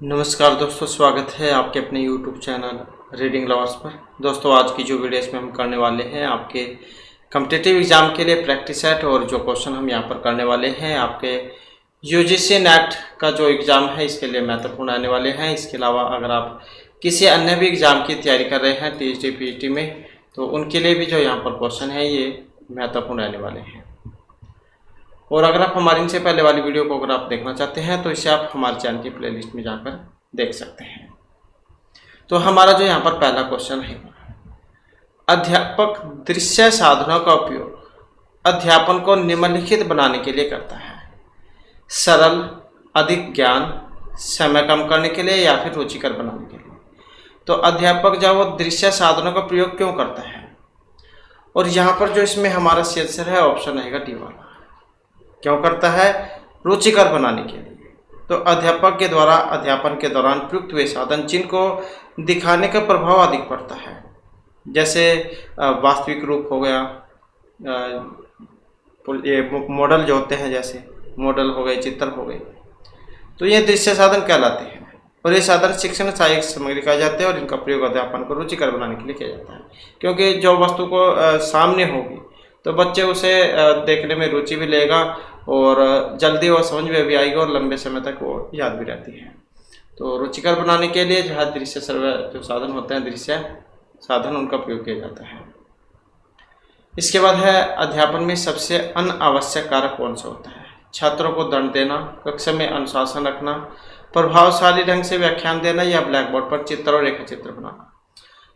नमस्कार दोस्तों, स्वागत है आपके अपने YouTube चैनल रीडिंग लवर्स पर। दोस्तों, आज की जो वीडियो इसमें हम करने वाले हैं आपके कॉम्पिटिटिव एग्ज़ाम के लिए प्रैक्टिस सेट, और जो क्वेश्चन हम यहाँ पर करने वाले हैं आपके यूजीसी नेट का जो एग्ज़ाम है इसके लिए महत्वपूर्ण आने वाले हैं। इसके अलावा अगर आप किसी अन्य भी एग्ज़ाम की तैयारी कर रहे हैं टीएचडी पीएचडी में, तो उनके लिए भी जो यहाँ पर क्वेश्चन है ये महत्वपूर्ण रहने वाले हैं। और अगर आप हमारी इनसे पहले वाली वीडियो को अगर आप देखना चाहते हैं तो इसे आप हमारे चैनल की प्लेलिस्ट में जाकर देख सकते हैं। तो हमारा जो यहाँ पर पहला क्वेश्चन है, अध्यापक दृश्य साधनों का उपयोग अध्यापन को निम्नलिखित बनाने के लिए करता है। सरल, अधिक ज्ञान, समय कम करने के लिए या फिर रुचिकर बनाने के लिए। तो अध्यापक जब वो दृश्य साधनों का प्रयोग क्यों करता है, और यहाँ पर जो इसमें हमारा सी आंसर है ऑप्शन रहेगा डी वाला। क्यों करता है? रुचिकर बनाने के लिए। तो अध्यापक के द्वारा अध्यापन के दौरान प्रयुक्त हुए साधन जिनको दिखाने का प्रभाव अधिक पड़ता है, जैसे वास्तविक रूप हो गया, ये मॉडल जो होते हैं जैसे मॉडल हो गए, चित्र हो गए, तो ये दृश्य साधन कहलाते हैं। और ये साधन शिक्षण सहायक सामग्री कहा जाते हैं और इनका प्रयोग अध्यापन को रुचिकर बनाने के लिए किया जाता है। क्योंकि जो वस्तु को सामने होगी तो बच्चे उसे देखने में रुचि भी लेगा और जल्दी वो समझ में भी आएगी और लंबे समय तक वो याद भी रहती है। तो रुचिकर बनाने के लिए जो है दृश्य जो साधन होते हैं, दृश्य साधन, उनका प्रयोग किया जाता है। इसके बाद है अध्यापन में सबसे अनावश्यक कारक कौन सा होता है? छात्रों को दंड देना, कक्षा में अनुशासन रखना, प्रभावशाली ढंग से व्याख्यान देना या ब्लैक बोर्ड पर चित्र और रेखा चित्र बनाना।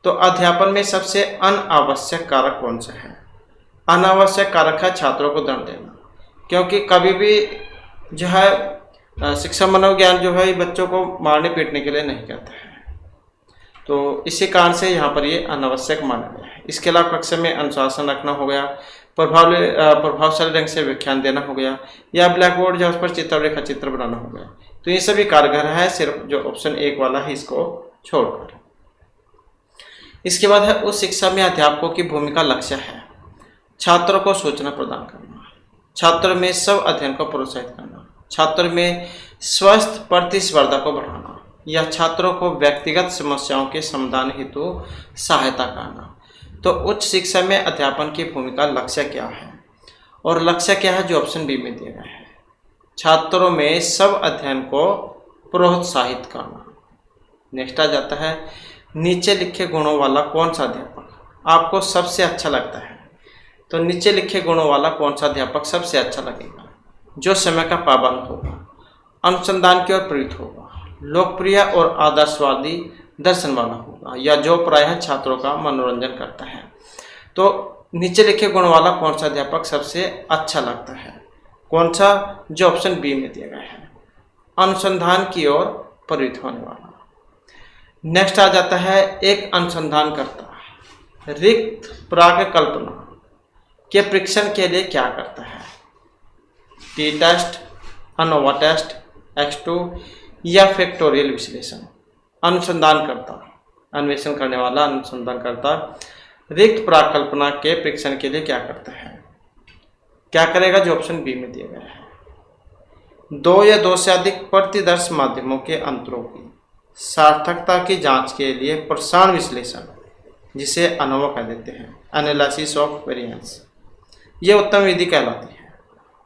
तो अध्यापन में सबसे अनावश्यक कारक कौन सा है? अनावश्यक कारक है छात्रों को दंड देना, क्योंकि कभी भी जो है शिक्षा मनोविज्ञान जो है बच्चों को मारने पीटने के लिए नहीं कहता है। तो इसी कारण से यहाँ पर ये अनावश्यक माना गया है। इसके अलावा कक्षा में अनुशासन रखना हो गया, प्रभावशाली ढंग से व्याख्यान देना हो गया, या ब्लैक बोर्ड जो उस पर चित्र रेखा चित्र बनाना हो गया। तो ये सभी कारगर है, सिर्फ जो ऑप्शन 1 वाला है इसको छोड़कर। इसके बाद है उस शिक्षा में अध्यापकों की भूमिका लक्ष्य है छात्रों को सूचना प्रदान करना, छात्रों में स्व अध्ययन को प्रोत्साहित करना, छात्रों में स्वस्थ प्रतिस्पर्धा को बढ़ाना, या छात्रों को व्यक्तिगत समस्याओं के समाधान हेतु सहायता करना। तो उच्च शिक्षा में अध्यापन की भूमिका लक्ष्य क्या है, और लक्ष्य क्या है जो ऑप्शन बी में दिया गया है? छात्रों में स्व अध्ययन को प्रोत्साहित करना। नेक्स्ट आ जाता है नीचे लिखे गुणों वाला कौन सा अध्यापक आपको सबसे अच्छा लगता है? तो नीचे लिखे गुणों वाला कौन सा अध्यापक सबसे अच्छा लगेगा? जो समय का पाबंद होगा, अनुसंधान की ओर प्रेरित होगा, लोकप्रिय और आदर्शवादी दर्शन वाला होगा, या जो प्रायः छात्रों का मनोरंजन करता है। तो नीचे लिखे गुण वाला कौन सा अध्यापक सबसे अच्छा लगता है? कौन सा? जो ऑप्शन बी में दिया गया है, अनुसंधान की ओर प्रेरित होने वाला। नेक्स्ट आ जाता है एक अनुसंधानकर्ता रिक्त प्राक्कल्पना के परीक्षण के लिए क्या करता है? T test, ANOVA test, X2 या फैक्टोरियल विश्लेषण। अनुसंधानकर्ता, अन्वेषण करने वाला अनुसंधानकर्ता रिक्त प्राक्कल्पना के परीक्षण के लिए क्या करता है? क्या करेगा? जो ऑप्शन बी में दिया गया है। 2 या 2 से अधिक प्रतिदर्श माध्यमों के अंतरों की सार्थकता की जांच के लिए प्रसारण विश्लेषण, जिसे अनोवा कह देते हैं, एनालिसिस ऑफ वेरिएंस, ये उत्तम विधि कहलाती है।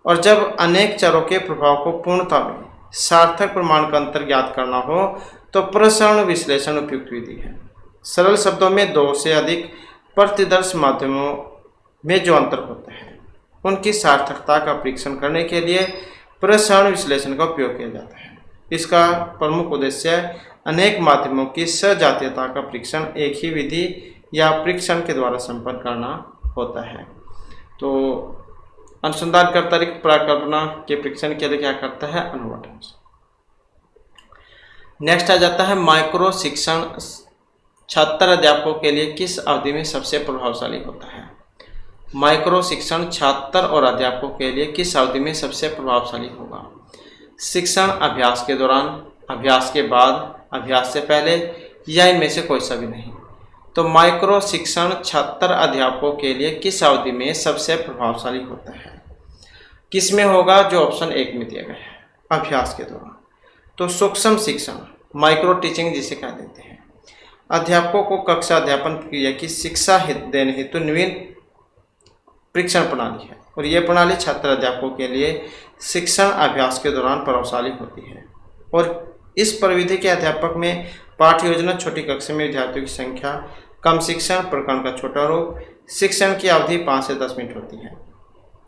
और जब अनेक चरों के प्रभाव को पूर्णता में सार्थक प्रमाण का अंतर ज्ञात करना हो तो प्रसारण विश्लेषण उपयुक्त विधि है। सरल शब्दों में 2 से अधिक प्रतिदर्श माध्यमों में जो अंतर होते हैं उनकी सार्थकता का परीक्षण करने के लिए प्रसारण विश्लेषण का उपयोग किया जाता है। इसका प्रमुख उद्देश्य अनेक माध्यमों की सजातीयता का परीक्षण एक ही विधि या परीक्षण के द्वारा संपन्न करना होता है। तो अनुसंधानकर्ता रिक्त प्राक्कल्पना के परीक्षण के लिए क्या करता है? ANOVA test. नेक्स्ट आ जाता है माइक्रो शिक्षण छात्र अध्यापकों के लिए किस अवधि में सबसे प्रभावशाली होता है? माइक्रो शिक्षण छात्र और अध्यापकों के लिए किस अवधि में सबसे प्रभावशाली होगा? शिक्षण अभ्यास के दौरान, अभ्यास के बाद, अभ्यास से पहले, या इनमें से कोई सा भी नहीं। तो माइक्रो शिक्षण छात्र अध्यापकों के लिए किस अवधि में सबसे प्रभावशाली होता है? किस में होगा? जो ऑप्शन 1 में दिया गया है, अभ्यास के दौरान। तो सूक्ष्म शिक्षण माइक्रो टीचिंग जिसे कह देते हैं। अध्यापकों को कक्षा अध्यापन प्रक्रिया की शिक्षा देने हेतु नवीन परीक्षण प्रणाली है और यह प्रणाली छात्र अध्यापकों के लिए शिक्षण अभ्यास के दौरान प्रभावशाली होती है। और इस प्रविधि के अध्यापक में पाठ्य योजना, छोटी कक्षा में विद्यार्थियों की संख्या, कम शिक्षण, प्रकरण का छोटा रूप, शिक्षण की अवधि 5 से 10 मिनट होती है।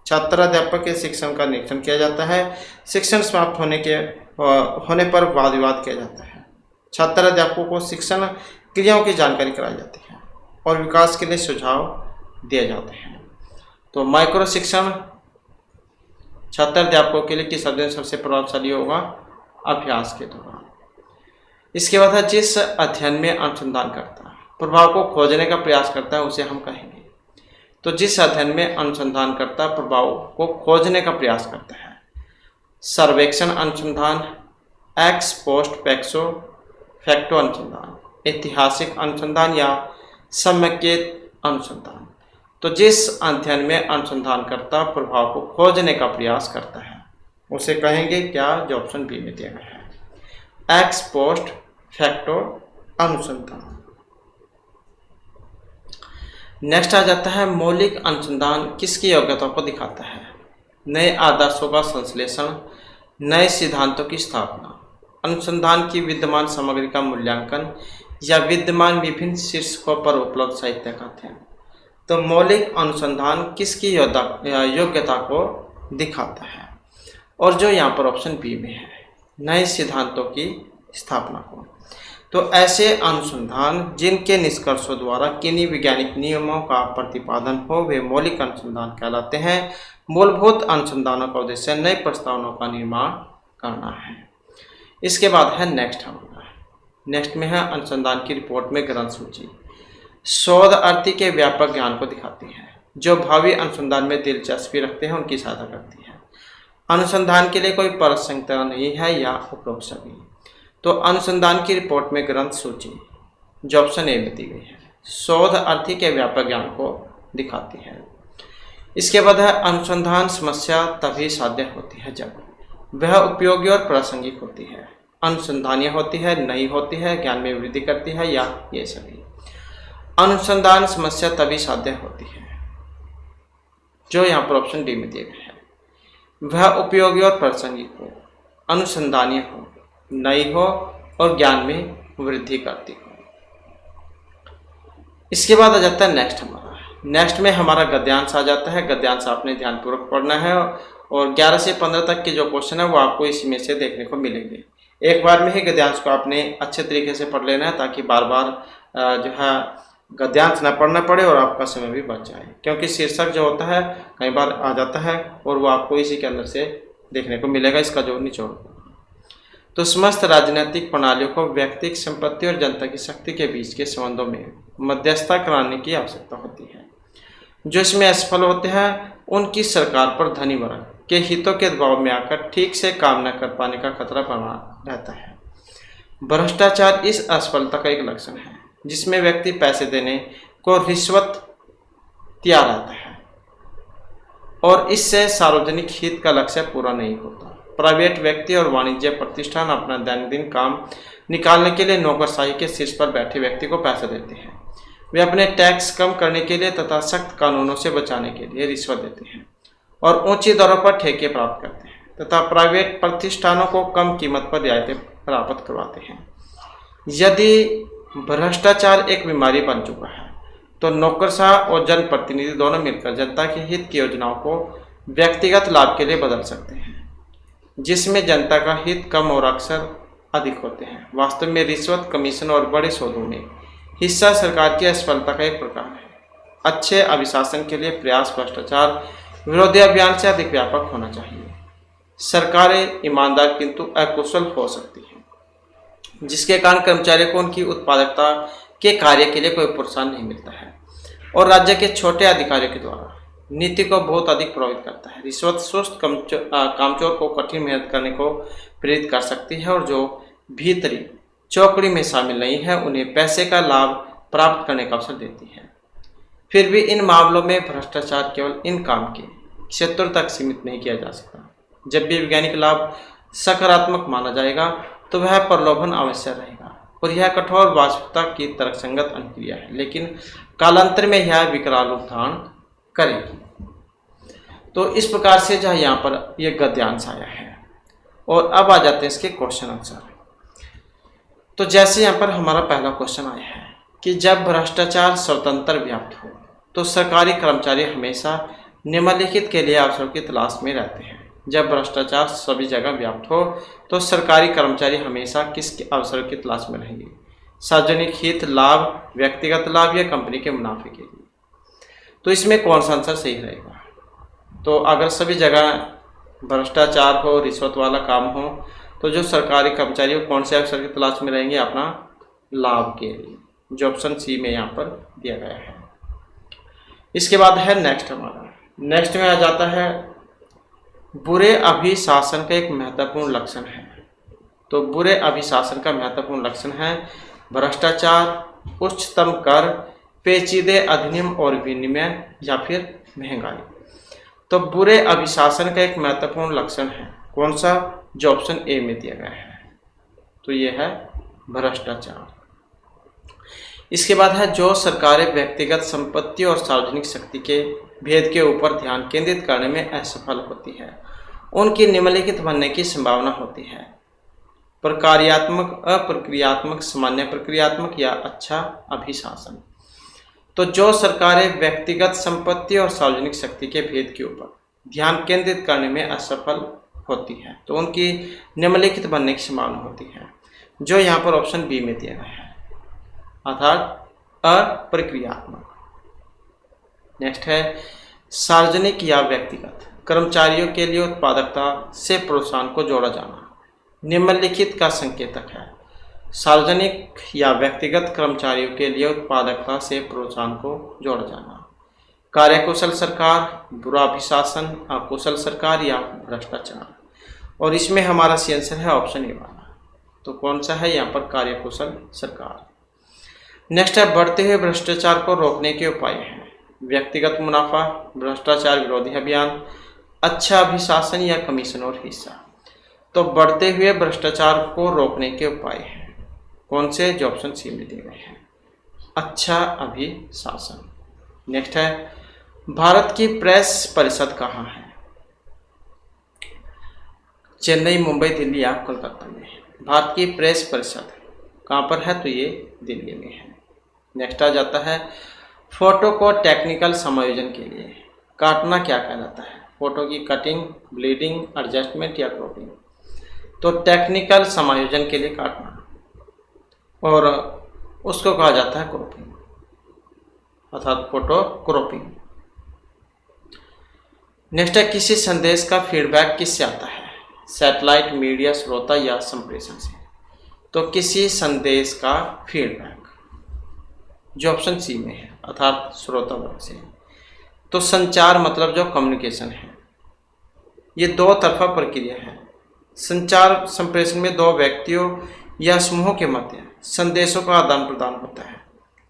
छात्र अध्यापक के शिक्षण का निरीक्षण किया जाता है। शिक्षण समाप्त होने पर वाद विवाद किया जाता है। छात्र अध्यापकों को शिक्षण क्रियाओं की जानकारी कराई जाती है और विकास के लिए सुझाव दिए जाते हैं। तो माइक्रो शिक्षण छात्र अध्यापकों के लिए किस अध्ययन सबसे प्रभावशाली होगा? अभ्यास के दौरान। इसके बाद है जिस अध्ययन में अनुसंधान करता है, प्रभाव को खोजने का प्रयास करता है, उसे हम कहेंगे। तो जिस अध्ययन में अनुसंधान करता प्रभाव को खोजने का प्रयास करता है, सर्वेक्षण अनुसंधान, एक्स पोस्ट फैक्टो अनुसंधान, ऐतिहासिक अनुसंधान या सम्यकेत अनुसंधान। तो जिस अध्ययन में अनुसंधान करता प्रभाव को खोजने का प्रयास करता है, उसे कहेंगे क्या? जो ऑप्शन बी में दिया गया है, एक्स पोस्ट फैक्टो अनुसंधान। नेक्स्ट आ जाता है मौलिक अनुसंधान किसकी योग्यता को दिखाता है? नए आदर्शों का संश्लेषण, नए सिद्धांतों की स्थापना, अनुसंधान की विद्यमान सामग्री का मूल्यांकन या विद्यमान विभिन्न शीर्षकों पर उपलब्ध साहित्य का अध्ययन। तो मौलिक अनुसंधान किसकी योग्यता को दिखाता है? और जो यहाँ पर ऑप्शन बी में है, नए सिद्धांतों की स्थापना को। तो ऐसे अनुसंधान जिनके निष्कर्षों द्वारा किन्हीं वैज्ञानिक नियमों का प्रतिपादन हो, वे मौलिक अनुसंधान कहलाते हैं। मूलभूत अनुसंधानों का उद्देश्य नए प्रस्तावनाओं का निर्माण करना है। इसके बाद है नेक्स्ट में है अनुसंधान की रिपोर्ट में ग्रंथ सूची। शोध अर्थी के व्यापक ज्ञान को दिखाती है। जो भावी अनुसंधान में दिलचस्पी रखते हैं उनकी सहायता करती है। अनुसंधान के लिए कोई प्रासंगिकता नहीं है या उपरोक्त सभी। तो अनुसंधान की रिपोर्ट में ग्रंथ सूची जो ऑप्शन ए में दी गई है, शोध अर्थी के व्यापक ज्ञान को दिखाती है। इसके बाद है अनुसंधान समस्या तभी साध्य होती है जब वह उपयोगी और प्रासंगिक होती है, अनुसंधानीय होती है, नई होती है, ज्ञान में वृद्धि करती है या ये सभी। अनुसंधान समस्या तभी साध्य होती है जो यहाँ पर ऑप्शन डी में दिए गए हैं, वह उपयोगी और प्रासंगिक हो, अनुसंधानीय हो, नई हो और ज्ञान में वृद्धि करती हो। इसके बाद आ जाता है नेक्स्ट में हमारा गद्यांश आ जाता है। गद्यांश आपने ध्यानपूर्वक पढ़ना है और 11 से 15 तक के जो क्वेश्चन है वो आपको इसी में से देखने को मिलेंगे। एक बार में ही गद्यांश को आपने अच्छे तरीके से पढ़ लेना है ताकि बार बार जो है गद्यांश ना पढ़ना पड़े और आपका समय भी बच जाए, क्योंकि शीर्षक जो होता है कई बार आ जाता है और वो आपको इसी के अंदर से देखने को मिलेगा, इसका जो निचोड़। तो समस्त राजनीतिक प्रणालियों को व्यक्तिगत संपत्ति और जनता की शक्ति के बीच के संबंधों में मध्यस्थता कराने की आवश्यकता होती है। जो इसमें असफल होते हैं उनकी सरकार पर धनी वर्ग के हितों के दबाव में आकर ठीक से काम न कर पाने का खतरा बना रहता है। भ्रष्टाचार इस असफलता का एक लक्षण है, जिसमें व्यक्ति पैसे देने को रिश्वत तैयार रहता है और इससे सार्वजनिक हित का लक्ष्य पूरा नहीं होता। प्राइवेट व्यक्ति और वाणिज्य प्रतिष्ठान अपना दैनंदिन काम निकालने के लिए नौकरशाही के शीर्ष पर बैठे व्यक्ति को पैसा देते हैं। वे अपने टैक्स कम करने के लिए तथा सख्त कानूनों से बचाने के लिए रिश्वत देते हैं और ऊंची दरों पर ठेके प्राप्त करते हैं तथा प्राइवेट प्रतिष्ठानों को कम कीमत पर रियायतें प्राप्त करवाते हैं। यदि भ्रष्टाचार एक बीमारी बन चुका है तो नौकरशाह और जनप्रतिनिधि दोनों मिलकर जनता के हित की योजनाओं को व्यक्तिगत लाभ के लिए बदल सकते हैं, जिसमें जनता का हित कम और अक्सर अधिक होते हैं। वास्तव में रिश्वत, कमीशन और बड़े सौदों में हिस्सा सरकार की असफलता का एक प्रकार है। अच्छे अभिशासन के लिए प्रयास भ्रष्टाचार विरोधी अभियान से अधिक व्यापक होना चाहिए। सरकारें ईमानदार किंतु अकुशल हो सकती हैं, जिसके कारण कर्मचारियों को उनकी उत्पादकता के कार्य के लिए कोई प्रोत्साहन नहीं मिलता है और राज्य के छोटे अधिकारियों के द्वारा नीति को बहुत अधिक प्रभावित करता है। रिश्वत सुस्त कामचोर को कठिन मेहनत करने को प्रेरित कर सकती है और जो भीतरी चौकड़ी में शामिल नहीं है उन्हें पैसे का लाभ प्राप्त करने का अवसर देती है। फिर भी इन मामलों में भ्रष्टाचार केवल इन काम के क्षेत्रों तक सीमित नहीं किया जा सकता। जब भी वैज्ञानिक लाभ सकारात्मक माना जाएगा तो वह प्रलोभन अवश्य रहेगा और यह कठोर वास्तविकता की तर्कसंगत अनुक्रिया है, लेकिन कालांतर में यह विकराल रूप धारण करेगी। तो इस प्रकार से जो यहाँ पर यह गद्यांश आया है। और अब आ जाते हैं इसके क्वेश्चन आंसर। तो जैसे यहाँ पर हमारा पहला क्वेश्चन आया है कि जब भ्रष्टाचार स्वतंत्र व्याप्त हो तो सरकारी कर्मचारी हमेशा निम्नलिखित के लिए अवसरों की तलाश में रहते हैं। जब भ्रष्टाचार सभी जगह व्याप्त हो तो सरकारी कर्मचारी हमेशा किस अवसर की तलाश में रहेंगे? सार्वजनिक हित, लाभ, व्यक्तिगत लाभ या कंपनी के मुनाफे के लिए। तो इसमें कौन सा आंसर सही रहेगा? तो अगर सभी जगह भ्रष्टाचार हो, रिश्वत वाला काम हो, तो जो सरकारी कर्मचारी हो कौन से अवसर की तलाश में रहेंगे? अपना लाभ के लिए, जो ऑप्शन सी में यहाँ पर दिया गया है। इसके बाद है नेक्स्ट नेक्स्ट में आ जाता है बुरे अभिशासन का एक महत्वपूर्ण लक्षण है। तो बुरे अभिशासन का महत्वपूर्ण लक्षण है भ्रष्टाचार, उच्चतम कर, पेचीदे अधिनियम और विनिमय या फिर महंगाई। तो बुरे अभिशासन का एक महत्वपूर्ण लक्षण है कौन सा? जो ऑप्शन ए में दिया गया है, तो ये है भ्रष्टाचार। इसके बाद है जो सरकारें व्यक्तिगत संपत्ति और सार्वजनिक शक्ति के भेद के ऊपर ध्यान केंद्रित करने में असफल होती है, उनकी निम्नलिखित बनने की संभावना होती है। प्रकार्यात्मक, अप्रक्रियात्मक, सामान्य प्रक्रियात्मक या अच्छा अभिशासन। तो जो सरकारें व्यक्तिगत संपत्ति और सार्वजनिक शक्ति के भेद के ऊपर ध्यान केंद्रित करने में असफल होती है तो उनकी निम्नलिखित बनने की संभावना होती है, जो यहाँ पर ऑप्शन बी में दिया गया है, अर्थात अप्रक्रियात्मक। नेक्स्ट है सार्वजनिक या व्यक्तिगत कर्मचारियों के लिए उत्पादकता से प्रोत्साहन को जोड़ा जाना निम्नलिखित का संकेतक है। सार्वजनिक या व्यक्तिगत कर्मचारियों के लिए उत्पादकता से प्रोत्साहन को जोड़ा जाना, कार्यकुशल सरकार, बुरा अभिशासन, अकुशल सरकार या भ्रष्टाचार। और इसमें हमारा सी आंसर है ऑप्शन ए वाला। तो कौन सा है यहाँ पर? कार्यकुशल सरकार। नेक्स्ट है बढ़ते हुए भ्रष्टाचार को रोकने के उपाय हैं। व्यक्तिगत मुनाफा, भ्रष्टाचार विरोधी अभियान, अच्छा अभिशासन या कमीशन और हिस्सा। तो बढ़ते हुए भ्रष्टाचार को रोकने के उपाय हैं कौन से? जो ऑप्शन सी में दिए गए हैं, अच्छा अभिशासन। नेक्स्ट है भारत की प्रेस परिषद कहाँ है? चेन्नई, मुंबई, दिल्ली या कोलकाता में। भारत की प्रेस परिषद कहाँ पर है? तो ये दिल्ली में है। नेक्स्ट आ जाता है फोटो को टेक्निकल समायोजन के लिए काटना क्या कहलाता है? फोटो की कटिंग, ब्लीडिंग, एडजस्टमेंट या क्रॉपिंग। तो टेक्निकल समायोजन के लिए काटना और उसको कहा जाता है क्रॉपिंग, अर्थात फोटो क्रॉपिंग। नेक्स्ट है किसी संदेश का फीडबैक किससे आता है? सैटेलाइट, मीडिया, श्रोता या संप्रेषण से। तो किसी संदेश का फीडबैक, जो ऑप्शन सी में है, अर्थात श्रोता वर्ग से। तो संचार मतलब जो कम्युनिकेशन है, ये दो तरफा प्रक्रिया है। संचार संप्रेषण में दो व्यक्तियों या समूहों के मध्य संदेशों का आदान प्रदान होता है।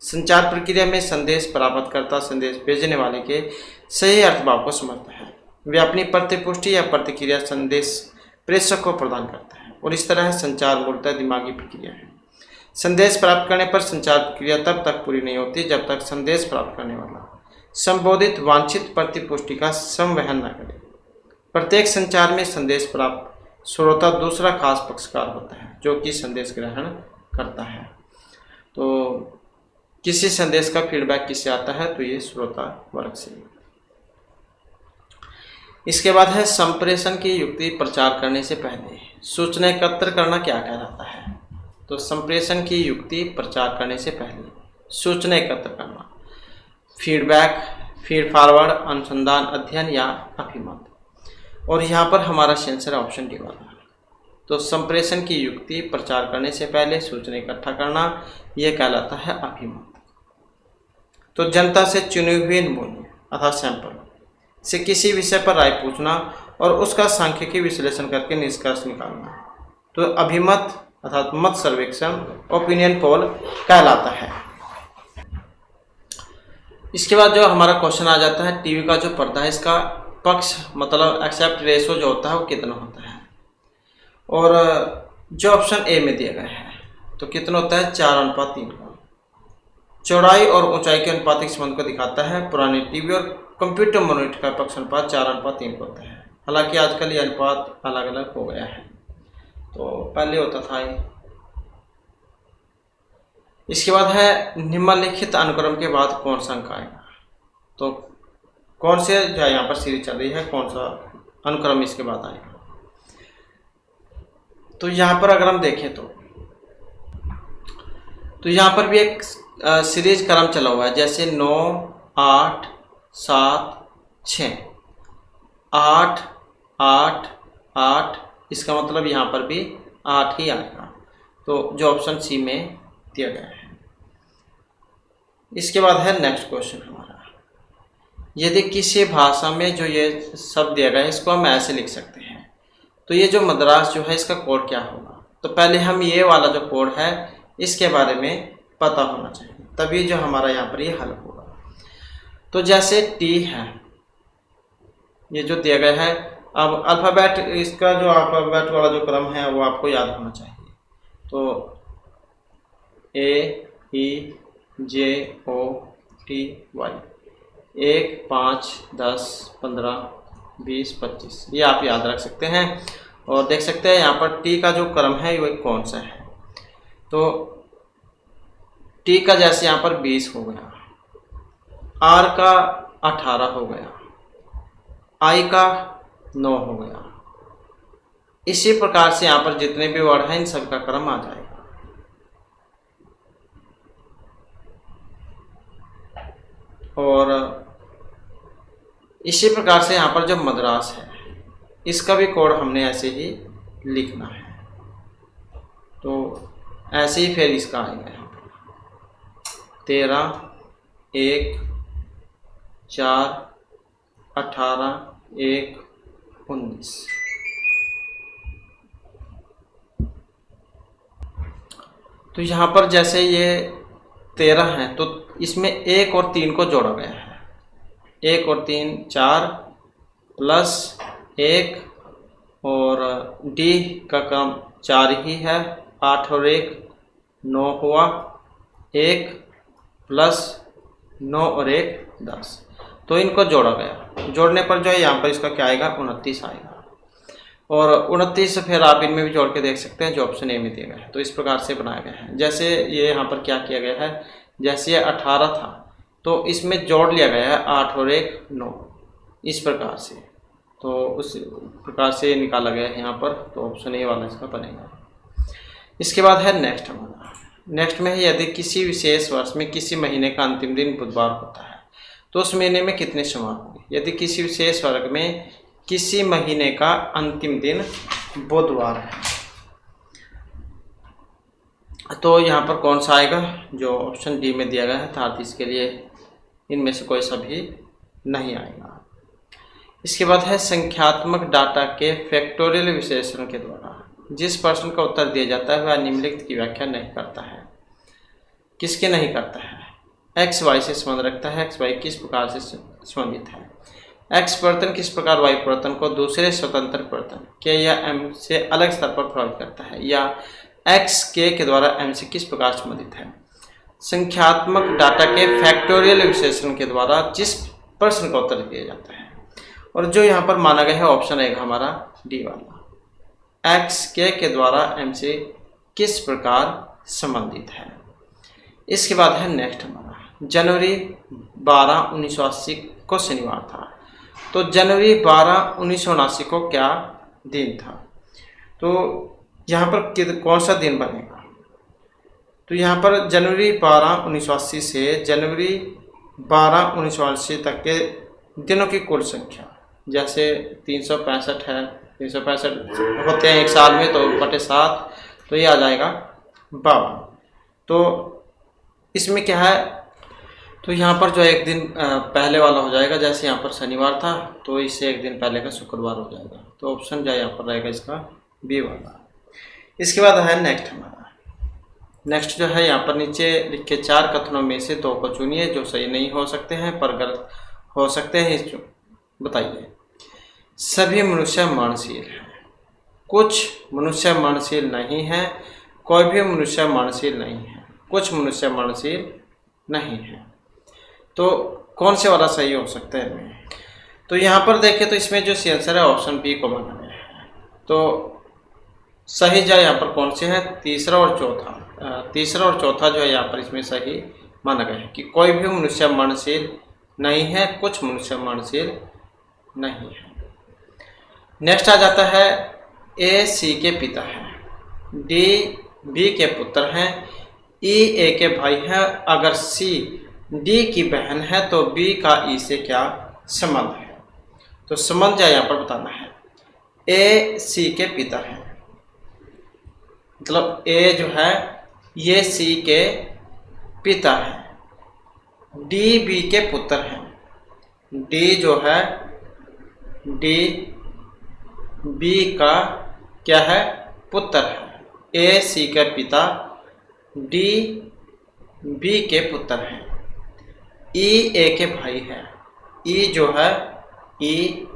संचार प्रक्रिया में संदेश प्राप्तकर्ता संदेश भेजने वाले के सही अर्थभाव को समझता है। वे अपनी प्रतिपुष्टि या प्रतिक्रिया संदेश प्रेषक को प्रदान करता है और इस तरह संचार मूलतः दिमागी प्रक्रिया है। संदेश प्राप्त करने पर संचार प्रक्रिया तब तक पूरी नहीं होती जब तक संदेश प्राप्त करने वाला संबोधित वांछित प्रतिपुष्टि का संवहन न करे। प्रत्येक संचार में संदेश प्राप्त श्रोता दूसरा खास पक्षकार होता है जो कि संदेश ग्रहण करता है। तो किसी संदेश का फीडबैक किससे आता है? तो ये श्रोता वर्ग से। इसके बाद है संप्रेषण की युक्ति प्रचार करने से पहले सूचना एकत्र करना क्या कहलाता है? तो संप्रेषण की युक्ति प्रचार करने से पहले सूचना एकत्र करना फीडबैक, फीड फॉरवर्ड, अनुसंधान, अध्ययन या अभिमत। और यहाँ पर हमारा आंसर ऑप्शन डी वाला। तो संप्रेषण की युक्ति प्रचार करने से पहले सूचना इकट्ठा करना यह कहलाता है अभिमत। तो जनता से चुने हुए नमूने अर्थात सैंपल से किसी विषय पर राय पूछना और उसका सांख्यिकी विश्लेषण करके निष्कर्ष निकालना तो अभिमत अर्थात मत सर्वेक्षण ओपिनियन पोल कहलाता है। इसके बाद जो हमारा क्वेश्चन आ जाता है टीवी का जो पर्दा है इसका पक्ष मतलब एक्सेप्ट रेशो जो होता है वो कितना होता है। और जो ऑप्शन ए में दिया गया है तो कितना होता है 4:3 का। चौड़ाई और ऊंचाई के अनुपातिक संबंध को दिखाता है। पुरानी टीवी और कंप्यूटर मॉनिटर का पक्ष अनुपात 4:3 का होता है। हालांकि आजकल ये अनुपात अलग अलग हो गया है, तो पहले होता था ये। इसके बाद है निम्नलिखित अनुक्रम के बाद कौन सा अंक आएगा। तो कौन से जो है यहाँ पर सीरीज चल रही है, कौन सा अनुक्रम इसके बाद आएगा। तो यहाँ पर अगर हम देखें तो यहाँ पर भी एक सीरीज क्रम चला हुआ है, जैसे 9, 8, 7, 6, 8, 8, 8, इसका मतलब यहाँ पर भी 8 ही आएगा। तो जो ऑप्शन सी में दिया गया है। इसके बाद है नेक्स्ट क्वेश्चन हमारा, यदि किसी भाषा में जो ये शब्द दिया गया है इसको हम ऐसे लिख सकते हैं, तो ये जो मद्रास जो है इसका कोड क्या होगा। तो पहले हम ये वाला जो कोड है इसके बारे में पता होना चाहिए, तभी जो हमारा यहाँ पर ये हल होगा। तो जैसे टी है, ये जो दिया गया है, अब अल्फ़ाबेट इसका जो अल्फ़ाबेट वाला जो क्रम है वो आपको याद होना चाहिए। तो ए, ई, जे, ओ, टी, वाई, 1, 5, 10, 15, 20, 25, ये आप याद रख सकते हैं। और देख सकते हैं यहाँ पर टी का जो क्रम है वो कौन सा है। तो टी का जैसे यहाँ पर 20 हो गया, आर का 18 हो गया, आई का 9 हो गया। इसी प्रकार से यहाँ पर जितने भी वर्ड हैं इन सब का क्रम आ जाएगा। और इसी प्रकार से यहाँ पर जो मद्रास है इसका भी कोड हमने ऐसे ही लिखना है। तो ऐसे ही फिर इसका आएगा यहाँ पर 13, 1, 4, 18, 1, 19। तो यहाँ पर जैसे ये 13 है तो इसमें 1 और 3 को जोड़ा गया है। 1 और 3 4 प्लस 1 और डी का क्रम 4 ही है। 8 और 1 9 हुआ, 1 प्लस 9 और 1 10। तो इनको जोड़ा गया, जोड़ने पर जो है यहाँ पर इसका क्या आएगा 29 आएगा। और 29 फिर आप इनमें भी जोड़ के देख सकते हैं जो ऑप्शन ए में दिया गया है। तो इस प्रकार से बनाया गया है। जैसे ये यहाँ पर क्या किया गया है, जैसे ये 18 था तो इसमें जोड़ लिया गया है 8 और 1 9, इस प्रकार से। तो उस प्रकार से निकाला गया है यहाँ पर। तो ऑप्शन ए वाला इसका बनेगा। इसके बाद है नेक्स्ट हमारा। नेक्स्ट में है यदि किसी विशेष वर्ष में किसी महीने का अंतिम दिन बुधवार होता है तो उस महीने में कितने सोमवार होंगे। यदि किसी विशेष वर्ग में किसी महीने का अंतिम दिन बुधवार है तो यहाँ पर कौन सा आएगा, जो ऑप्शन डी में दिया गया है। अर्थात इसके लिए इनमें से कोई सा भी नहीं आएगा। इसके बाद है संख्यात्मक डाटा के फैक्टोरियल विश्लेषण के द्वारा जिस प्रश्न का उत्तर दिया जाता है वह निम्नलिखित की व्याख्या नहीं करता है। किसके नहीं करता है, एक्स वाई से संबंध रखता है, एक्स वाई किस प्रकार से संबंधित है, एक्स परिवर्तन किस प्रकार वाई परिवर्तन को दूसरे स्वतंत्र परिवर्तन के या एम से अलग स्तर पर प्रभावित करता है, या एक्स के द्वारा एम से किस प्रकार संबंधित है। संख्यात्मक डाटा के फैक्टोरियल विश्लेषण के द्वारा जिस प्रश्न का उत्तर दिया जाता है। और जो यहाँ पर माना गया है ऑप्शन आएगा हमारा डी वाला, एक्स के द्वारा एम से किस प्रकार संबंधित है। इसके बाद है नेक्स्ट हमारा जनवरी 12, 1980 को शनिवार था। तो जनवरी 12, 1979 को क्या दिन था। तो यहाँ पर कौन सा दिन बनेगा। तो यहाँ पर जनवरी 12, 1980 से जनवरी 12, 1980 तक के दिनों की कुल संख्या, जैसे 365 है, 365 होते हैं एक साल में, तो बटे 7, तो ये आ जाएगा 52। तो इसमें क्या है, तो यहाँ पर जो एक दिन पहले वाला हो जाएगा, जैसे यहाँ पर शनिवार था तो इससे एक दिन पहले का शुक्रवार हो जाएगा। तो ऑप्शन जो यहाँ पर रहेगा इसका बी वाला। इसके बाद है नेक्स्ट हमारा। नेक्स्ट जो है यहाँ पर नीचे लिखे 4 कथनों में से 2 को चुनिए जो सही नहीं हो सकते हैं पर गलत हो सकते हैं। बताइए। सभी मनुष्य मरणशील हैं। कुछ मनुष्य मरणशील नहीं है, कोई भी मनुष्य मरणशील नहीं है, कुछ मनुष्य मरणशील नहीं है। तो कौन से वाला सही हो सकता है इनमें? तो यहाँ पर देखें तो इसमें जो सी आंसर है ऑप्शन बी को माना गया है। तो सही जो यहाँ पर कौन से है? तीसरा और चौथा जो है यहाँ पर इसमें सही माना गया है कि कोई भी मनुष्य मरणशील नहीं है, कुछ मनुष्य मरणशील नहीं है। नेक्स्ट आ जाता है ए सी के पिता हैं, डी बी के पुत्र हैं, ई ए के भाई हैं। अगर सी डी की बहन है तो बी का ई से क्या संबंध है? तो संबंध यहाँ पर बताना है। ए सी के पिता हैं, मतलब ए जो है ये सी के पिता है। डी बी के पुत्र हैं, डी जो है डी बी का क्या है? पुत्र है। ए सी के पिता डी बी के पुत्र हैं। ई ए के भाई है, ई जो है ई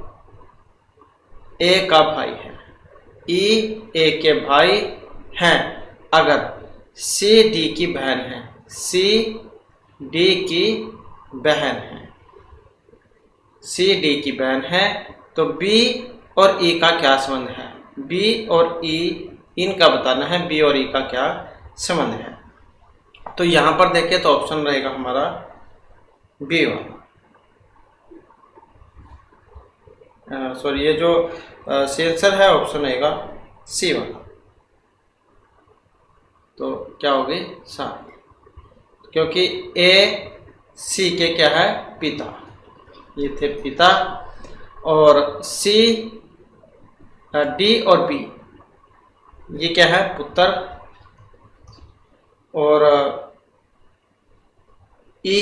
ए का भाई है, ई ए के भाई हैं। अगर सी डी की बहन है, सी डी की बहन है, सी डी की बहन है तो बी और ई का क्या संबंध है? बी और ई इनका बताना है, बी और ई का क्या संबंध है। तो यहाँ पर देखें तो ऑप्शन रहेगा हमारा बी वाला। सॉरी, ये जो आंसर है ऑप्शन रहेगा सी वाला। तो क्या होगी? 7, क्योंकि ए सी के क्या है? पिता, ये थे पिता, और सी डी और बी ये क्या है? पुत्र, और ई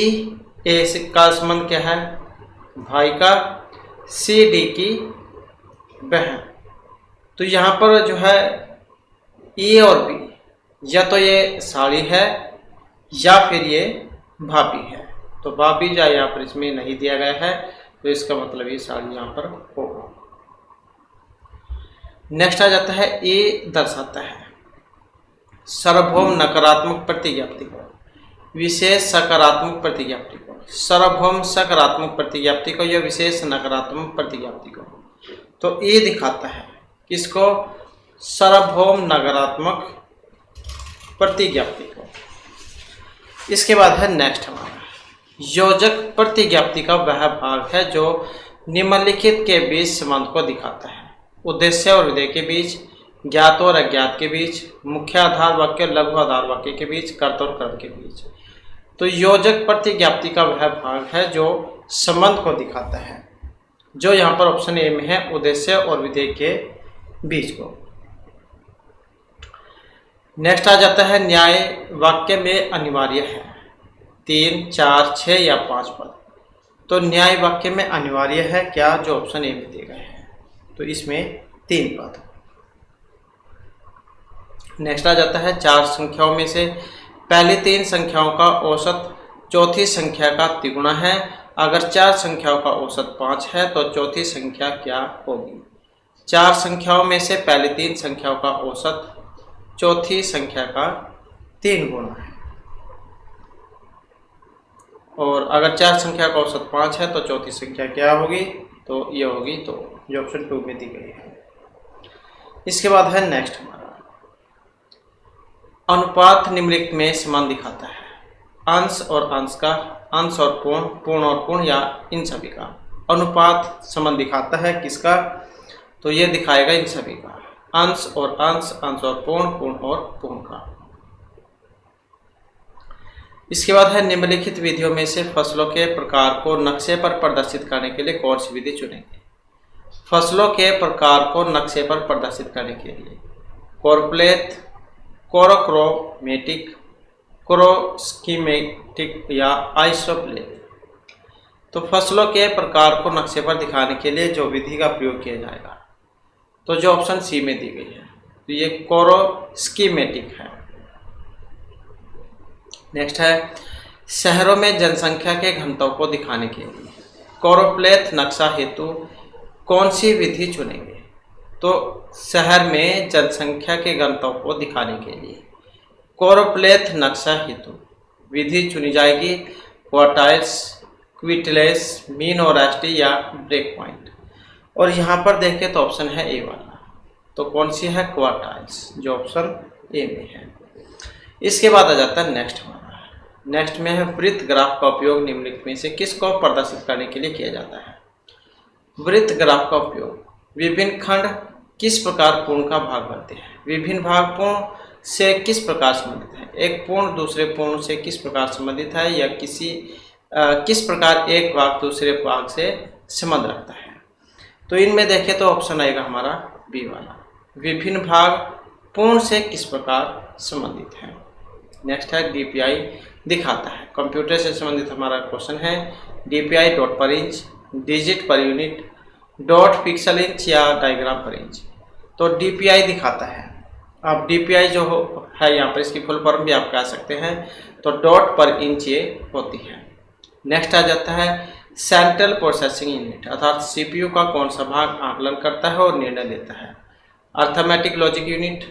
ए का संबंध क्या है? भाई का, सी डी की बहन। तो यहाँ पर जो है ई और बी या तो ये साड़ी है या फिर ये भाभी है। तो भाभी जो यहाँ पर इसमें नहीं दिया गया है, तो इसका मतलब ये साड़ी यहाँ पर होगा। नेक्स्ट आ जाता है ए दर्शाता है सार्वभौम नकारात्मक प्रतिज्ञप्ति को, विशेष सकारात्मक प्रतिज्ञप्ति को, सार्वभौम सकारात्मक प्रतिज्ञप्ति को या विशेष नकारात्मक प्रतिज्ञप्ति को। तो ए दिखाता है किसको? सार्वभौम नकारात्मक प्रतिज्ञप्ति को। इसके बाद है नेक्स्ट हमारा योजक प्रतिज्ञप्ति का वह भाग है जो निम्नलिखित के बीच संबंध को दिखाता है। उद्देश्य और विधेय के बीच, ज्ञात और अज्ञात के बीच, मुख्य आधार वाक्य लघु आधार वाक्य के बीच, कर्ता और कर्म के बीच। तो योजक प्रतिज्ञप्ति का वह भाग है जो संबंध को दिखाता है, जो यहाँ पर ऑप्शन ए में है, उद्देश्य और विधेय के बीच को। नेक्स्ट आ जाता है न्याय वाक्य में अनिवार्य है 3, 4, 6 या 5 पद। तो न्याय वाक्य में अनिवार्य है क्या? जो ऑप्शन ए में दिए गए हैं, तो इसमें 3 पद। नेक्स्ट आ जाता है 4 संख्याओं में से पहली 3 संख्याओं का औसत चौथी संख्या का तिगुना है। अगर 4 संख्याओं का औसत 5 है तो चौथी संख्या क्या होगी? 4 संख्याओं में से पहली 3 संख्याओं का औसत चौथी संख्या का 3 गुना है, और अगर 4 संख्या का औसत 5 है तो चौथी संख्या क्या होगी? तो ये होगी, तो जो ऑप्शन 2 में दी गई है। इसके बाद है नेक्स्ट हमारा अनुपात निम्नलिखित में समान दिखाता है। अंश और अंश का, अंश और पूर्ण, पूर्ण और पूर्ण, या इन सभी का अनुपात समान दिखाता है किसका? तो ये दिखाएगा इन सभी का, अंश और अंश, अंश और पूर्ण, पूर्ण और पूर्ण का। इसके बाद है निम्नलिखित विधियों में से फसलों के प्रकार को नक्शे पर प्रदर्शित करने के लिए कौन सी विधि चुनेंगे? फसलों के प्रकार को नक्शे पर प्रदर्शित करने के लिए कोरप्लेथ, कोरोक्रोमेटिक, कोरोस्कीमेटिक या आइसोप्लेथ। तो फसलों के प्रकार को नक्शे पर दिखाने के लिए जो विधि का प्रयोग किया जाएगा, तो जो ऑप्शन सी में दी गई है, तो ये कोरोस्कीमेटिक है। नेक्स्ट है शहरों में जनसंख्या के घनत्व को दिखाने के लिए कोरोप्लेथ नक्शा हेतु कौन सी विधि चुनेंगे? तो शहर में जनसंख्या के घनत्व को दिखाने के लिए कोरोप्लेथ नक्शा हेतु विधि चुनी जाएगी क्वार्टाइल्स, क्विटिलेस, मीन और एसटी या ब्रेक पॉइंट। और यहाँ पर देखें तो ऑप्शन है ए वाला, तो कौन सी है? क्वार्टाइल्स, जो ऑप्शन ए में है। इसके बाद आ जाता है नेक्स्ट वाला। नेक्स्ट में है वृत्त ग्राफ का उपयोग निम्नलिखित में से किसको प्रदर्शित करने के लिए किया जाता है? वृत्त ग्राफ का उपयोग विभिन्न खंड किस प्रकार पूर्ण का भाग बनते हैं, विभिन्न भाग पूर्ण से किस प्रकार संबंधित है, एक पूर्ण दूसरे पूर्ण से किस प्रकार संबंधित है, या किस प्रकार एक भाग दूसरे भाग से संबंध रखता है। तो इनमें देखें तो ऑप्शन आएगा हमारा बी वाला, विभिन्न भाग पूर्ण से किस प्रकार संबंधित है। नेक्स्ट है डीपीआई दिखाता है, कंप्यूटर से संबंधित हमारा क्वेश्चन है। डीपीआई डॉट पर inch, digit per unit, dot pixel inch या डायग्राम पर इंच। तो डीपीआई दिखाता है। अब डीपीआई जो है यहाँ पर इसकी फुल फॉर्म भी आप कह सकते हैं, तो डॉट पर इंच ये होती है। नेक्स्ट आ जाता है सेंट्रल प्रोसेसिंग यूनिट, अर्थात सीपीयू का कौन सा भाग आकलन करता है और निर्णय लेता है। Arithmetic logic unit,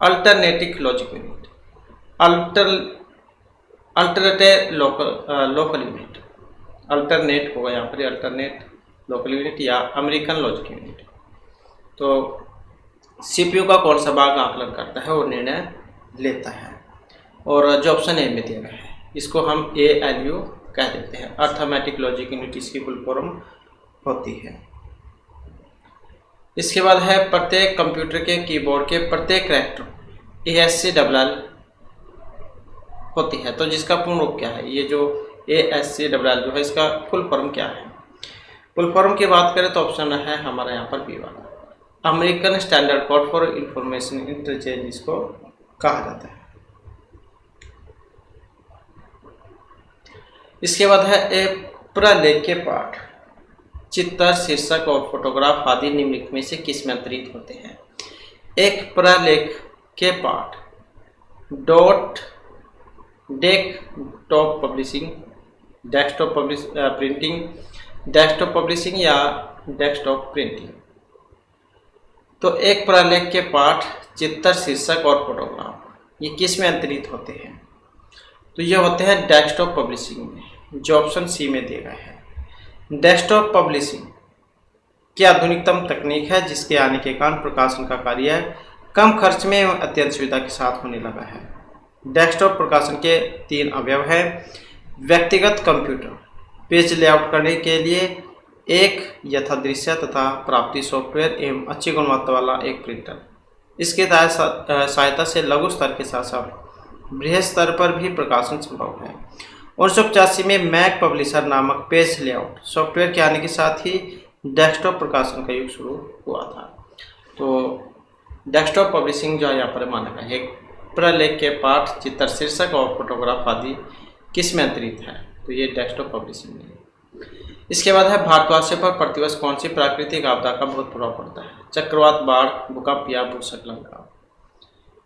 alternative logic unit, alternate local unit, alternate होगा यहाँ पर, अल्टरनेट लोकल यूनिट या अमेरिकन लॉजिक यूनिट। तो सीपीयू का कौन सा भाग आकलन करता है और निर्णय लेता है, और जो ऑप्शन ए में दिया गया है इसको हम ALU कह देते हैं। अर्थमेटिक लॉजिक यूनिट इसकी फुल फॉर्म होती है। इसके बाद है प्रत्येक कंप्यूटर के कीबोर्ड के प्रत्येक कैरेक्टर ASCII होती है, तो जिसका पूर्ण रूप क्या है? ये जो ASCII जो है इसका फुल फॉर्म क्या है? फुल फॉर्म की बात करें तो ऑप्शन है हमारा यहाँ पर बी वाला, American standard code for information interchange इसको कहा जाता है। इसके बाद है ए प्रलेख के पाठ, चित्र, शीर्षक और फोटोग्राफ आदि निम्नलिखित में से किस में अंतरित होते हैं? एक प्रलेख के पाठ डेस्कटॉप पब्लिशिंग या डेस्कटॉप प्रिंटिंग। तो एक प्रलेख के पाठ, चित्र, शीर्षक और फोटोग्राफ ये किस में अंतरित होते हैं? तो ये होते हैं डेस्कटॉप पब्लिशिंग में, जो ऑप्शन सी में दिया गया है। डेस्कटॉप पब्लिशिंग की आधुनिकतम तकनीक है, जिसके आने के कारण प्रकाशन का कार्य कम खर्च में एवं अत्यंत सुविधा के साथ होने लगा है। डेस्कटॉप प्रकाशन के 3 अवयव हैं। व्यक्तिगत कंप्यूटर, पेज लेआउट करने के लिए एक यथादृश्य तथा प्राप्ति सॉफ्टवेयर एवं अच्छी गुणवत्ता वाला एक प्रिंटर। इसके सहायता से लघु स्तर के साथ साथ बृहद स्तर पर भी प्रकाशन संभव है। 1985 में मैक पब्लिशर नामक पेज लेआउट सॉफ्टवेयर के आने के साथ ही डेस्कटॉप प्रकाशन का युग शुरू हुआ था। तो डेस्कटॉप पब्लिशिंग जो है यहाँ पर माना गया है, प्रलेख के पाठ, चित्र, शीर्षक और फोटोग्राफ आदि किस में अंतरित है? तो ये डेस्कटॉप पब्लिशिंग में। इसके बाद है भारतवासियों पर प्रतिवर्ष कौन सी प्राकृतिक आपदा का बहुत प्रभाव पड़ता है? चक्रवात, बाढ़, भूकंप या भूस्खलन का।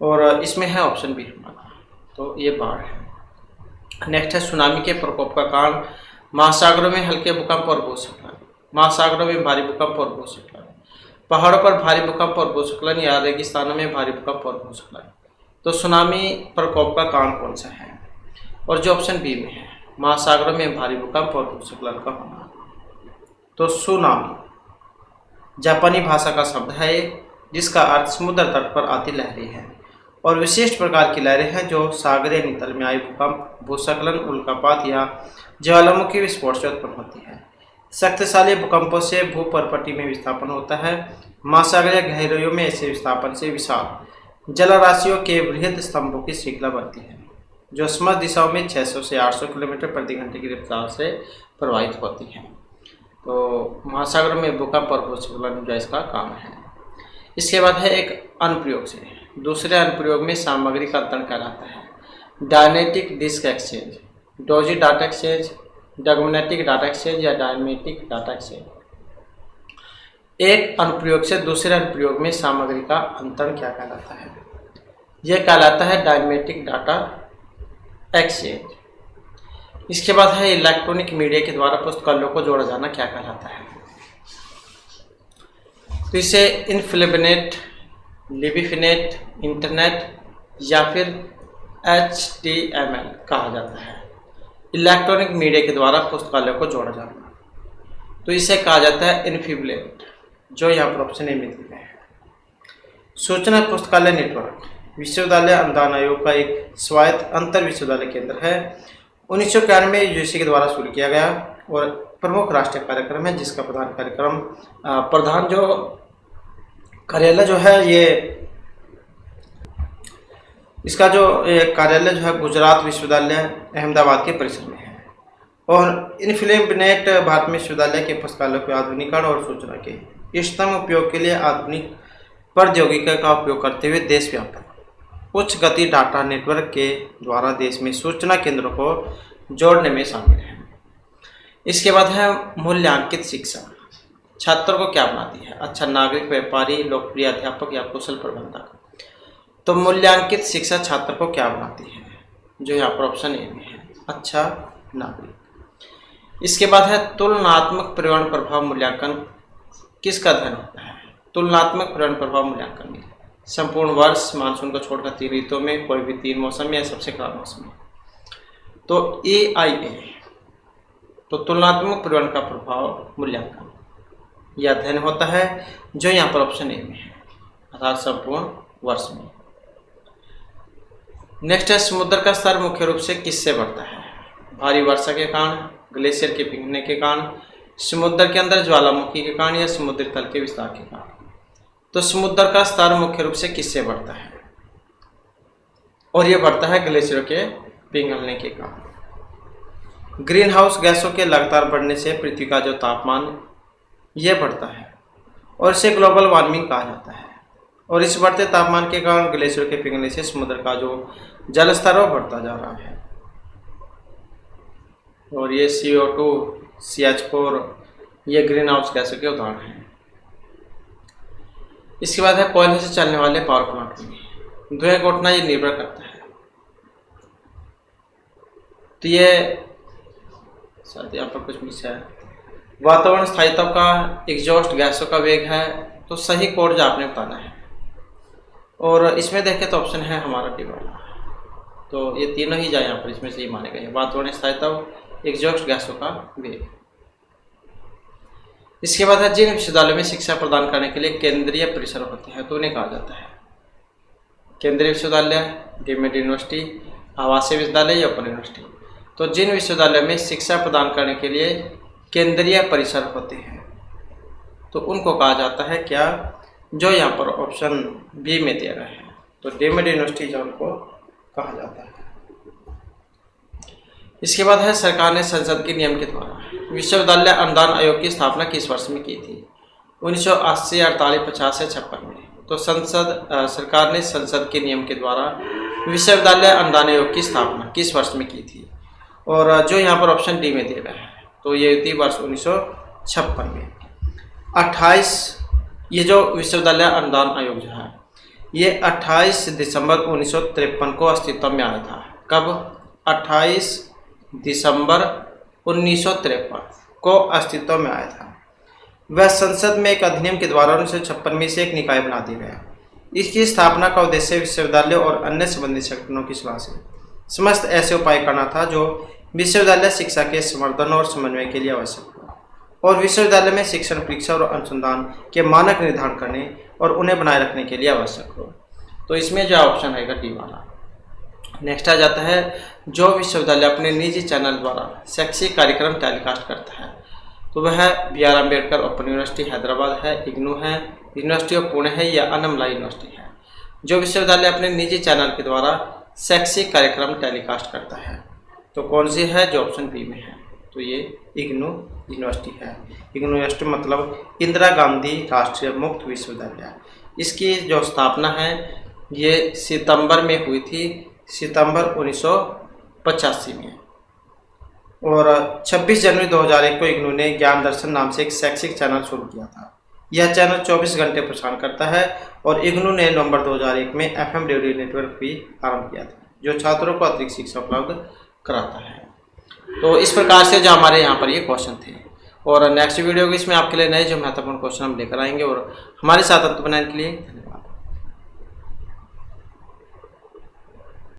और इसमें है ऑप्शन बी हमारा, तो ये बाढ़ है। नेक्स्ट है सुनामी के प्रकोप का कारण, महासागरों में हल्के भूकंप और भूस्खलन, महासागरों में भारी भूकंप और भूस्खलन, पहाड़ों पर भारी भूकंप और भूस्खलन या रेगिस्तानों में भारी भूकंप और भूस्खलन। तो सुनामी प्रकोप का कारण कौन सा है? और जो ऑप्शन बी में है, महासागरों में भारी भूकंप और भूस्खलन का होना। तो सुनामी जापानी भाषा का शब्द है, जिसका अर्थ समुद्र तट पर आती लहरें है और विशिष्ट प्रकार की लहरें हैं जो सागरीय नितल में आई भूकंप, भूस्खलन, उल्कापात या ज्वालामुखी विस्फोट से उत्पन्न होती है। शक्तिशाली भूकंपों से भूपर्पटी में विस्थापन होता है। महासागरीय गहराइयों में ऐसे विस्थापन से विशाल जलराशियों के बृहद स्तंभों की श्रृंखला बनती है, जो समस्त दिशाओं में 600 से 800 किलोमीटर प्रति घंटे की रफ्तार से प्रवाहित होती हैं। तो महासागरों में भूकंप और भूस्खलन जो इसका काम है। इसके बाद है एक अनुप्रयोग से दूसरे अनुप्रयोग में सामग्री का अंतरण कहलाता है। डायनेटिक डिस्क एक्सचेंज, डोजी data exchange, dogmatic data exchange या डायनेटिक डाटा एक्सचेंज। एक अनुप्रयोग से दूसरे अनुप्रयोग में सामग्री का अंतरण क्या कहलाता है? यह कहलाता है डायनेटिक डाटा एक्सचेंज। इसके बाद है इलेक्ट्रॉनिक मीडिया के द्वारा पुस्तकालयों को जोड़ा जाना क्या कहलाता है? तो इसे इनफिलिबिनेट, लिबिफिनेट, इंटरनेट या फिर HTML कहा जाता है। इलेक्ट्रॉनिक मीडिया के द्वारा पुस्तकालयों को जोड़ा जाना, तो इसे कहा जाता है इनफिबिलेट, जो यहाँ पर ऑप्शन ए में दिए गए हैं। सूचना पुस्तकालय नेटवर्क विश्वविद्यालय अनुदान आयोग का एक स्वायत्त अंतर विश्वविद्यालय केंद्र है। 1991 में यूजीसी के द्वारा शुरू किया गया और प्रमुख राष्ट्रीय कार्यक्रम है, जिसका प्रधान जो कार्यालय जो है ये इसका जो कार्यालय जो है गुजरात विश्वविद्यालय अहमदाबाद के परिसर में है। और इनफिलिबिनेट भारत में विश्वविद्यालय के पुस्तकालयों के आधुनिकीकरण और सूचना के इष्टतम उपयोग के लिए आधुनिक प्रौद्योगिकी का उपयोग करते हुए देशव्यापी उच्च गति डाटा नेटवर्क के द्वारा देश में सूचना केंद्रों को जोड़ने में शामिल है। इसके बाद है मूल्यांकित शिक्षा छात्रों को क्या बनाती है? अच्छा नागरिक, व्यापारी, लोकप्रिय अध्यापक या कुशल प्रबंधक। तो मूल्यांकित शिक्षा छात्र को क्या बनाती है? जो यहाँ पर ऑप्शन ए में है, अच्छा नागरिक। इसके बाद है तुलनात्मक पर्यावरण प्रभाव मूल्यांकन किसका अध्ययन होता है? तुलनात्मक पर्यावरण प्रभाव मूल्यांकन में संपूर्ण वर्ष, मानसून को छोड़कर 3 ऋतुओं में, कोई भी 3 मौसम या सबसे खराब मौसम में। तो AIA, तो तुलनात्मक पर्यावरण का प्रभाव मूल्यांकन यह अध्ययन होता है, जो यहाँ पर ऑप्शन ए में है, अर्थात संपूर्ण वर्ष में। नेक्स्ट है समुद्र का स्तर मुख्य रूप से किससे बढ़ता है? भारी वर्षा के कारण, ग्लेशियर के पिघलने के कारण, समुद्र के अंदर ज्वालामुखी के कारण या समुद्री तल के विस्तार के कारण। तो समुद्र का स्तर मुख्य रूप से किससे बढ़ता है? और यह बढ़ता है ग्लेशियरों के पिघलने के कारण। ग्रीन हाउस गैसों के लगातार बढ़ने से पृथ्वी का जो तापमान यह बढ़ता है और इसे ग्लोबल वार्मिंग कहा जाता है। और इस बढ़ते तापमान के कारण ग्लेशियर के पिघलने से समुद्र का जो जल स्तर वो बढ़ता जा रहा है। और ये CO2, CH4 ये ग्रीन हाउस गैसों के उदाहरण हैं। इसके बाद है कोयले से चलने वाले पावर प्लांट में धुएं को उठना ये निर्भर करता है। तो ये शायद यहाँ पर कुछ मिस है। वातावरण स्थायित्व का, एग्जॉस्ट गैसों का वेग है, तो सही कोड जो आपने बताना है। और इसमें देखें तो ऑप्शन है हमारा डी वाला, तो ये तीनों ही जाए यहाँ पर, इसमें से ही माने गए हैं। वातावरण स्थायित्व, एग्जॉस्ट गैसों का वेग। इसके बाद है जिन विश्वविद्यालयों में शिक्षा प्रदान करने के लिए केंद्रीय परिसर होते हैं तो उन्हें कहा जाता है केंद्रीय विश्वविद्यालय, डीम्ड यूनिवर्सिटी, आवासीय विश्वविद्यालय या ओपन यूनिवर्सिटी। तो जिन विश्वविद्यालयों में शिक्षा प्रदान करने के लिए केंद्रीय परिसर होते हैं तो उनको कहा जाता है क्या? जो यहाँ पर ऑप्शन बी में दिया गया है, तो डीम्ड यूनिवर्सिटी जो उनको कहा जाता है। इसके बाद है सरकार ने संसद के नियम के द्वारा विश्वविद्यालय अनुदान आयोग की स्थापना किस वर्ष में की थी? 1980, 48, 50 या 56 में। तो सरकार ने संसद के नियम के द्वारा विश्वविद्यालय अनुदान आयोग की स्थापना किस वर्ष में की थी? और जो यहाँ पर ऑप्शन डी में दिया गया है, तो ये थी वर्ष 1956 में। 28 ये जो विश्वविद्यालय अनुदान आयोग जो है ये 28 दिसंबर 1953 को अस्तित्व में आया था। कब? 28 दिसंबर 1953 को अस्तित्व में आया था। वह संसद में एक अधिनियम के द्वारा 1956 में से एक निकाय बना दिया गया। इसकी स्थापना का उद्देश्य विश्वविद्यालय और अन्य संबंधित संगठनों की सलाह से समस्त ऐसे उपाय करना था जो विश्वविद्यालय शिक्षा के संवर्धन और समन्वय के लिए आवश्यक हो, और विश्वविद्यालय में शिक्षण, परीक्षा और अनुसंधान के मानक निर्धारण करने और उन्हें बनाए रखने के लिए आवश्यक हो। तो इसमें जो ऑप्शन आएगा डी वाला। नेक्स्ट आ जाता है जो विश्वविद्यालय अपने निजी चैनल द्वारा शैक्षिक कार्यक्रम टेलीकास्ट करता है, तो वह BR Ambedkar open university Hyderabad है, इग्नू है, यूनिवर्सिटी ऑफ पुणे है या अनामलाई यूनिवर्सिटी है। जो विश्वविद्यालय अपने निजी चैनल के द्वारा शैक्षिक कार्यक्रम टेलीकास्ट करता है तो कौन सी है? जो ऑप्शन बी में है, तो ये इग्नू यूनिवर्सिटी है। इग्नू यूनिवर्सिटी मतलब इंदिरा गांधी राष्ट्रीय मुक्त विश्वविद्यालय। इसकी जो स्थापना है ये सितंबर में हुई थी, सितंबर 1985 में। और 26 जनवरी 2001 को इग्नू ने ज्ञान दर्शन नाम से एक शैक्षिक चैनल शुरू किया था। यह चैनल 24 घंटे प्रसारण करता है और इग्नू ने नवंबर 2001 में FM रेडियो नेटवर्क भी आरंभ किया था जो छात्रों को अतिरिक्त शिक्षा उपलब्ध कराता है। तो इस प्रकार से जो हमारे यहाँ पर ये क्वेश्चन थे और नेक्स्ट वीडियो की इसमें आपके लिए नए जो महत्वपूर्ण क्वेश्चन हम लेकर आएंगे। और हमारे साथ अंत बनाने के लिए धन्यवाद।